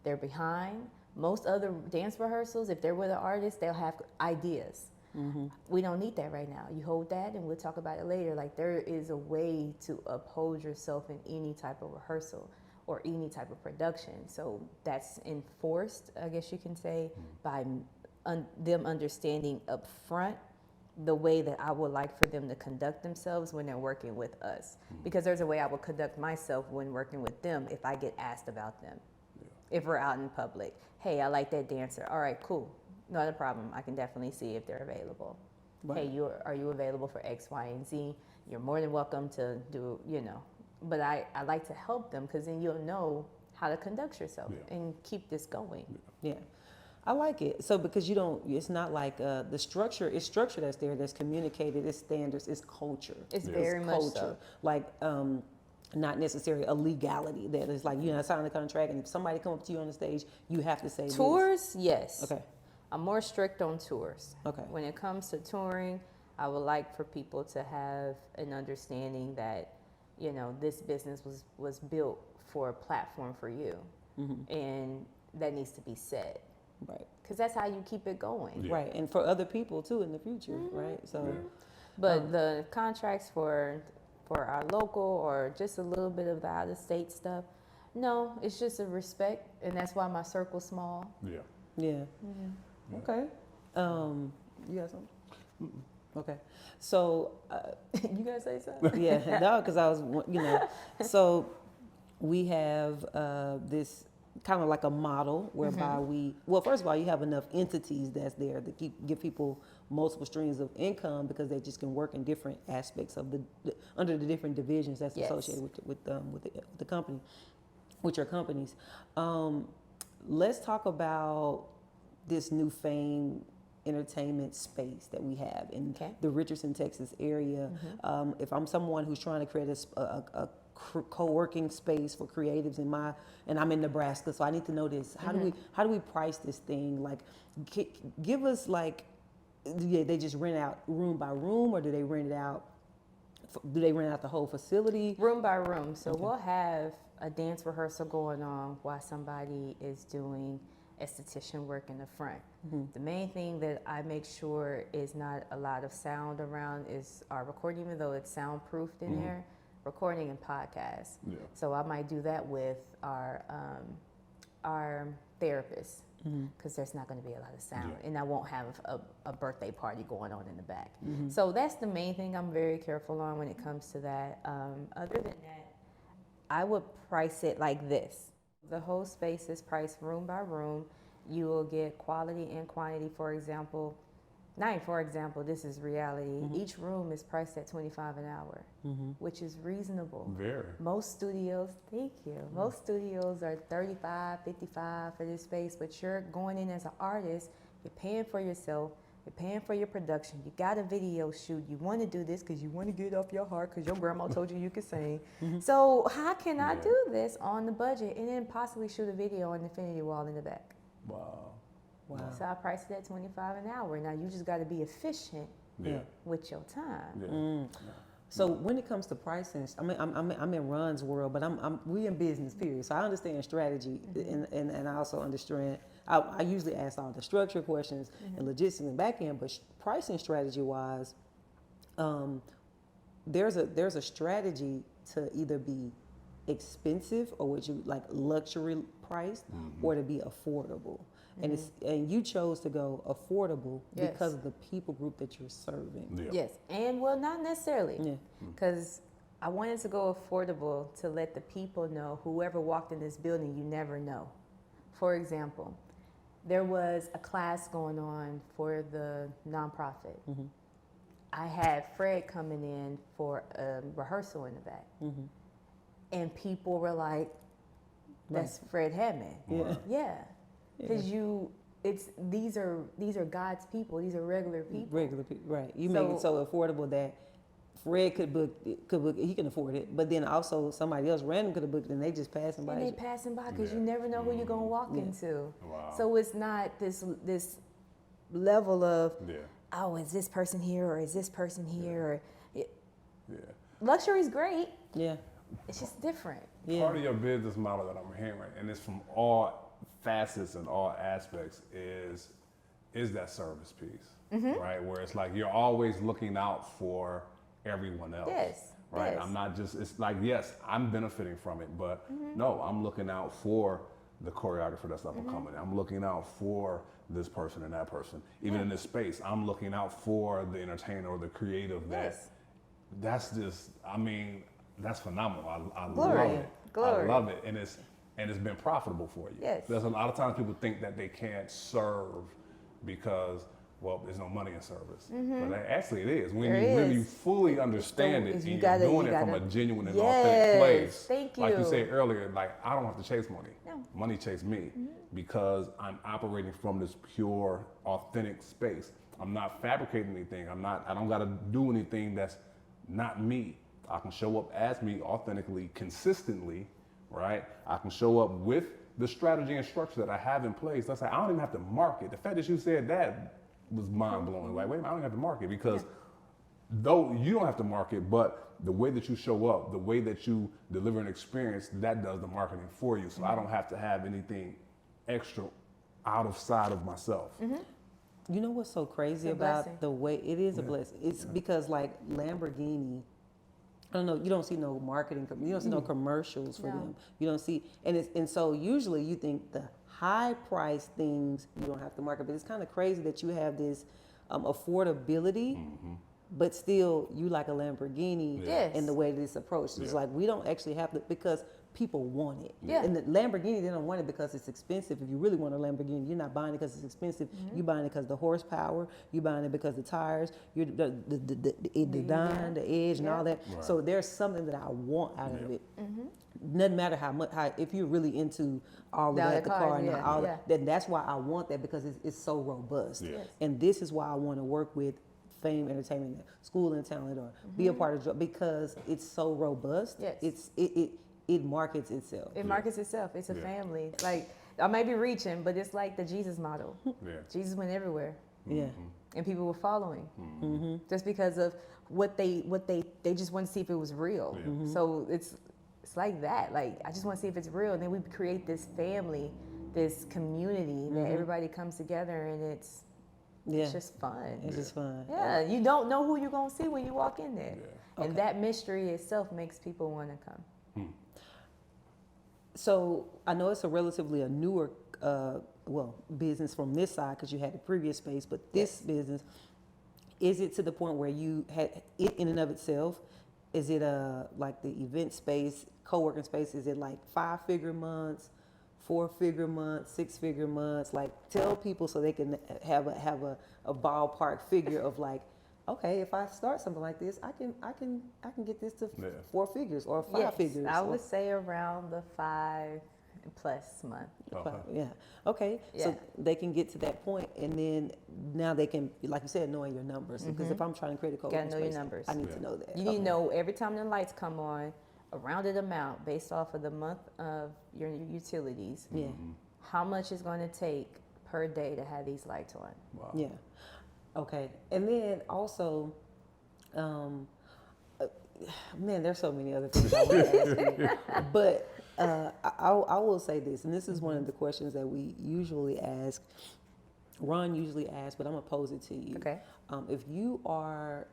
They're behind. Most other dance rehearsals, if they're with an artist, they'll have ideas. We don't need that right now. You hold that and we'll talk about it later. Like, there is a way to uphold yourself in any type of rehearsal or any type of production. So that's enforced, I guess you can say, by them understanding up front the way that I would like for them to conduct themselves when they're working with us. Because there's a way I would conduct myself when working with them if I get asked about them. If we're out in public, hey, I like that dancer. All right, cool. Not a problem. I can definitely see if they're available. Right. Hey, are you available for X, Y, and Z? You're more than welcome to do, But I like to help them, because then you'll know how to conduct yourself and keep this going. Yeah. I like it. So because you don't, it's not like the structure, it's structure that's there, that's communicated, it's standards, it's culture. It's very much so. Like, not necessarily a legality that is like, you know, sign a contract and if somebody come up to you on the stage, you have to say Tours, yes. Okay. I'm more strict on tours. Okay. When it comes to touring, I would like for people to have an understanding that, you know, this business was built for a platform for you. And that needs to be said. Right. Because that's how you keep it going. Yeah. Right. And for other people too in the future, right? So, But the contracts for our local or just a little bit of the out of state stuff, no, it's just a respect, and that's why my circle's small. Yeah. yeah. Okay. You got something? Okay. So, You gotta say something. yeah, no, because I was, you know, so we have this kind of like a model whereby well, first of all, you have enough entities that's there to give people multiple streams of income because they just can work in different aspects of under the different divisions that's associated with the company, with your companies. Let's talk about this new Fame entertainment space that we have in the Richardson, Texas area. If I'm someone who's trying to create a co-working space for creatives and I'm in Nebraska, so I need to know this. How do we price this thing? Like, give us like, they just rent out room by room, or do they rent it out? Do they rent out the whole facility? Room by room. So we'll have a dance rehearsal going on while somebody is doing esthetician work in the front. The main thing that I make sure is not a lot of sound around is our recording, even though it's soundproofed in there, recording and podcasts. Yeah. So I might do that with our therapist, because there's not going to be a lot of sound, and I won't have a birthday party going on in the back. So that's the main thing I'm very careful on when it comes to that. Other than that, I would price it like this. The whole space is priced room by room. You will get quality and quantity. For example, this is reality. Each room is priced at $25 an hour, which is reasonable. Very. Most studios, thank you. Most studios are $35, $55 for this space, but you're going in as an artist, you're paying for yourself, you're paying for your production, you got a video shoot, you want to do this because you want to get it off your heart because your grandma told you you could sing. So how can I do this on the budget and then possibly shoot a video on the infinity wall in the back? Wow. So I priced it at $25 an hour. Now you just got to be efficient with your time. So when it comes to pricing, I mean, I'm in Ron's world, but we in business, period. So I understand strategy, and I also understand. I usually ask all the structure questions and logistics and back end, but pricing strategy wise, there's a strategy to either be expensive or what you like luxury priced, or to be affordable. And you chose to go affordable because of the people group that you're serving. Yes, and well, not necessarily, because I wanted to go affordable to let the people know, whoever walked in this building, you never know. For example, there was a class going on for the nonprofit. I had Fred coming in for a rehearsal in the back, and people were like, "That's Fred Hammond." Because these are God's people. These are regular people. Regular people, right? You make it so affordable that Fred could book. He can afford it, but then also somebody else random could have booked it, and they just passing by. And they passing by because you never know who you're gonna walk into. Wow. So it's not this level of oh, is this person here or is this person here? Luxury's great. Yeah. It's just different. Part of your business model that I'm hearing, and it's from all facets and all aspects, is that service piece, right? Where it's like you're always looking out for everyone else. Right. Yes. I'm not just, it's like, yes, I'm benefiting from it, but no, I'm looking out for the choreographer that's up and coming. I'm looking out for this person and that person. Even in this space, I'm looking out for the entertainer or the creative that's just, I mean, that's phenomenal. I love it. I love it. And it's been profitable for you. Yes. There's a lot of times people think that they can't serve because, well, there's no money in service. But actually it is. When There you is. fully understand it is and you you're gotta- doing you it from gotta- a genuine and Yes, authentic place. thank Like you you. said earlier, like I don't have to chase money. No. Money chase me because I'm operating from this pure, authentic space. I'm not fabricating anything. I don't gotta do anything that's not me. I can show up as me authentically, consistently, right? I can show up with the strategy and structure that I have in place. That's like, I don't even have to market. The fact that you said that was mind blowing. Like, wait a minute, I don't have to market because though you don't have to market, but the way that you show up, the way that you deliver an experience, that does the marketing for you. So I don't have to have anything extra out of side of myself. You know what's so crazy It's a about blessing. the way it is a blessing? It's because like Lamborghini, I don't know, you don't see no marketing, you don't see no commercials for No. them. You don't see, and so usually you think the high price things you don't have to market, but it's kind of crazy that you have this affordability, but still you like a Lamborghini Yes. in the way that it's approached. It's Yeah. like we don't actually have to, because people want it. Yeah. And the Lamborghini, they don't want it because it's expensive. If you really want a Lamborghini, you're not buying it because it's expensive. You're buying it because the horsepower. You're buying it because the tires. You're the design, the edge, and all that. Right. So there's something that I want out of it. Doesn't matter how much. If you're really into all of Now that, the the cars, car and yeah, all yeah. that, then that's why I want that, because it's so robust. Yes. And this is why I want to work with Fame Entertainment, School and Talent, or be a part of, because it's so robust. Yes. It markets itself. It markets itself. It's a Yeah. family. Like, I may be reaching, but it's like the Jesus model. Yeah. Jesus went everywhere, Yeah. and people were following just because of what they just want to see if it was real. Yeah. So it's like that. Like, I just want to see if it's real, and then we create this family, this community that everybody comes together, and it's Yeah. just fun. It's just fun. Yeah, you don't know who you're gonna see when you walk in there, and Okay. that mystery itself makes people want to come. So I know it's a newer, business from this side, because you had the previous space, but this business, is it to the point where you had it in and of itself? Is it like the event space, co-working space? Is it like 5-figure months, 4-figure months, 6-figure months? Like, tell people so they can have a ballpark figure of like, okay, if I start something like this, I can get this to 4 figures or 5 figures. I would say around the 5+ month. Okay. Yeah. Okay. So Yeah. they can get to that point, and then now they can, like you said, knowing your numbers. Because if I'm trying to create a co-working Gotta know your space, numbers. I need to know that. You need to know every time the lights come on, a rounded amount based off of the month of your utilities. Yeah. How much is going to take per day to have these lights on? Wow. Yeah. Okay. And then also, man, there's so many other things I want to ask you. But I will say this, and this is one of the questions that we usually ask. Ron usually asks, but I'm going to pose it to you. Okay. If you are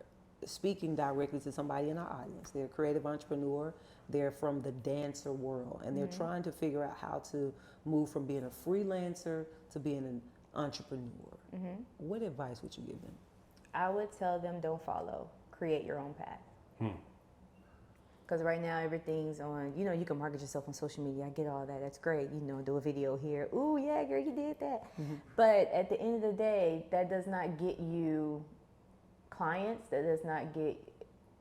speaking directly to somebody in our audience, they're a creative entrepreneur, they're from the dancer world, and they're trying to figure out how to move from being a freelancer to being an entrepreneur, what advice would you give them? I would tell them don't follow, create your own path. Because right now everything's on, you can market yourself on social media. I get all that. That's great. Do a video here. Ooh, yeah, girl, you did that. But at the end of the day, that does not get you clients. That does not get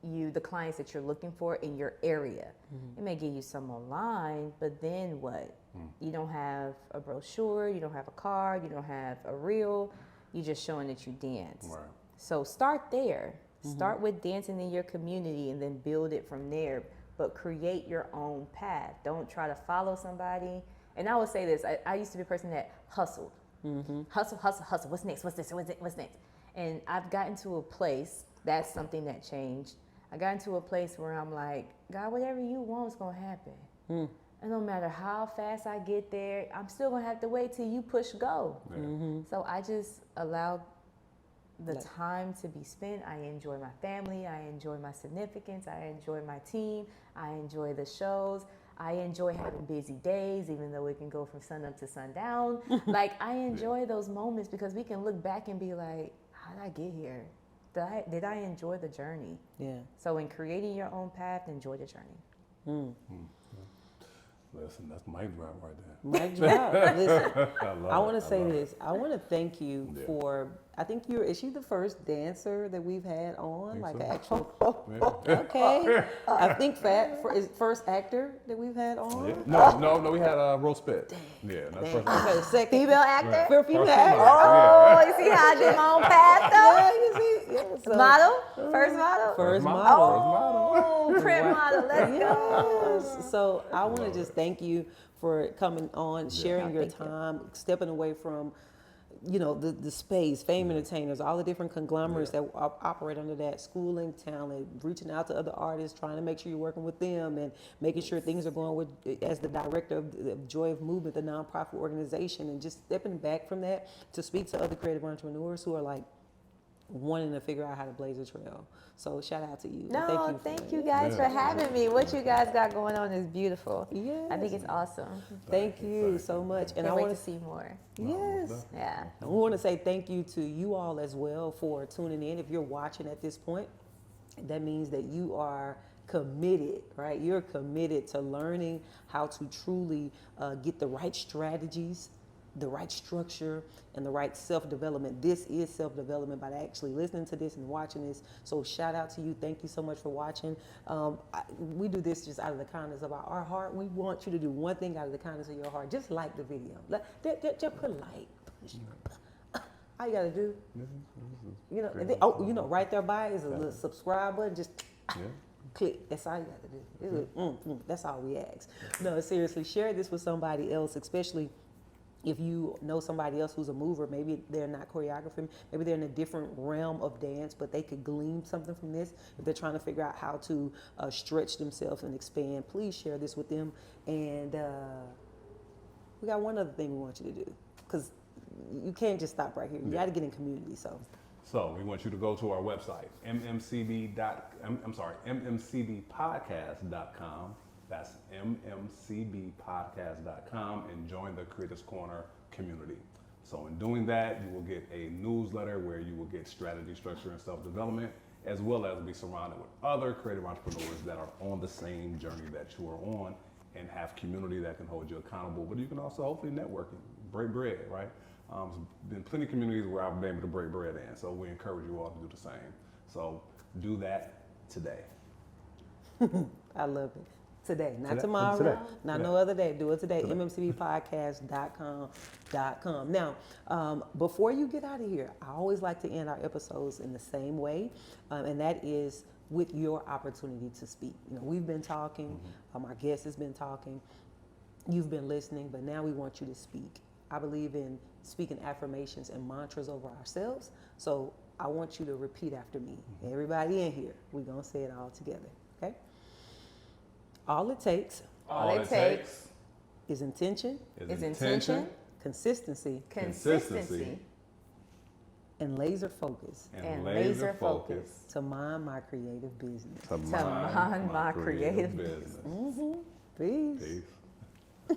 you the clients that you're looking for in your area. It may get you some online, but then what? You don't have a brochure. You don't have a card. You don't have a reel. You're just showing that you dance. Right. So start there. Start with dancing in your community and then build it from there. But create your own path. Don't try to follow somebody. And I will say this, I used to be a person that hustled. Hustle, hustle, hustle. What's next? What's this? What's next? And I've gotten to a place, that's something that changed. I got into a place where I'm like, God, whatever you want is going to happen. And no matter how fast I get there, I'm still going to have to wait till you push go. So I just allowed the time to be spent. I enjoy my family. I enjoy my significance. I enjoy my team. I enjoy the shows. I enjoy having busy days, even though it can go from sun up to sundown. Like, I enjoy those moments because we can look back and be like, how did I get here? Did I enjoy the journey? Yeah. So in creating your own path, enjoy the journey. Listen, that's mic drop right there. Mic drop. Listen, I love I want it. to say love it. this. I want to thank you Yeah. for I think is she the first dancer that we've had on? Like so. an actual, Yeah. okay. I think is first actor that we've had on. Yeah. No, we had roast pit. Yeah, that's first. Okay, second. Female actor? For female First actor. female. Oh, you see how I did my own path though? Yeah, you see? Yeah, so- Model? First model? First model. Oh, print model. Let's go. Yes. So I want to just thank you for coming on, sharing No, your thank you. time, stepping away from, the space, fame entertainers, all the different conglomerates that operate under that, schooling talent, reaching out to other artists, trying to make sure you're working with them and making sure things are going with, as the director of the Joy of Movement, the nonprofit organization, and just stepping back from that to speak to other creative entrepreneurs who are like wanting to figure out how to blaze a trail. So shout out to you. No, Thank thank you. you guys for having me. What you guys got going on is beautiful. Yes. I think it's awesome. Thank you so much. And Can't I wait want to see more. Yes. Yeah. And we want to say thank you to you all as well for tuning in. If you're watching at this point, that means that you are committed, right? You're committed to learning how to truly get the right strategies, the right structure, and the right self-development. This is self-development by actually listening to this and watching this. So shout out to you. Thank you so much for watching. We do this just out of the kindness of our heart. We want you to do one thing out of the kindness of your heart. Just like the video. Just put like. All you gotta do, and then, right there by is a little subscribe button. Just click. That's all you gotta do. That's all we ask. No, seriously, share this with somebody else, especially if you know somebody else who's a mover. Maybe they're not choreographing, maybe they're in a different realm of dance, but they could glean something from this. If they're trying to figure out how to stretch themselves and expand, please share this with them. And we got one other thing we want you to do, because you can't just stop right here. You got to get in community. So we want you to go to our website, mmcbpodcast.com. That's mmcbpodcast.com, and join the Creators Corner community. So in doing that, you will get a newsletter where you will get strategy, structure, and self-development, as well as be surrounded with other creative entrepreneurs that are on the same journey that you are on, and have community that can hold you accountable. But you can also hopefully network and break bread, right? There's been plenty of communities where I've been able to break bread in, so we encourage you all to do the same. So do that today. I love it. Today, not Today. tomorrow, Today. not Today. no other day. Do it today. mmcbpodcast.com. Now, before you get out of here, I always like to end our episodes in the same way, and that is with your opportunity to speak. We've been talking, our guest has been talking, you've been listening, but now we want you to speak. I believe in speaking affirmations and mantras over ourselves, so I want you to repeat after me. Everybody in here, we're going to say it all together, okay? All it takes is intention, consistency, and laser focus to mind my creative business. To mind my creative business. Peace. Peace.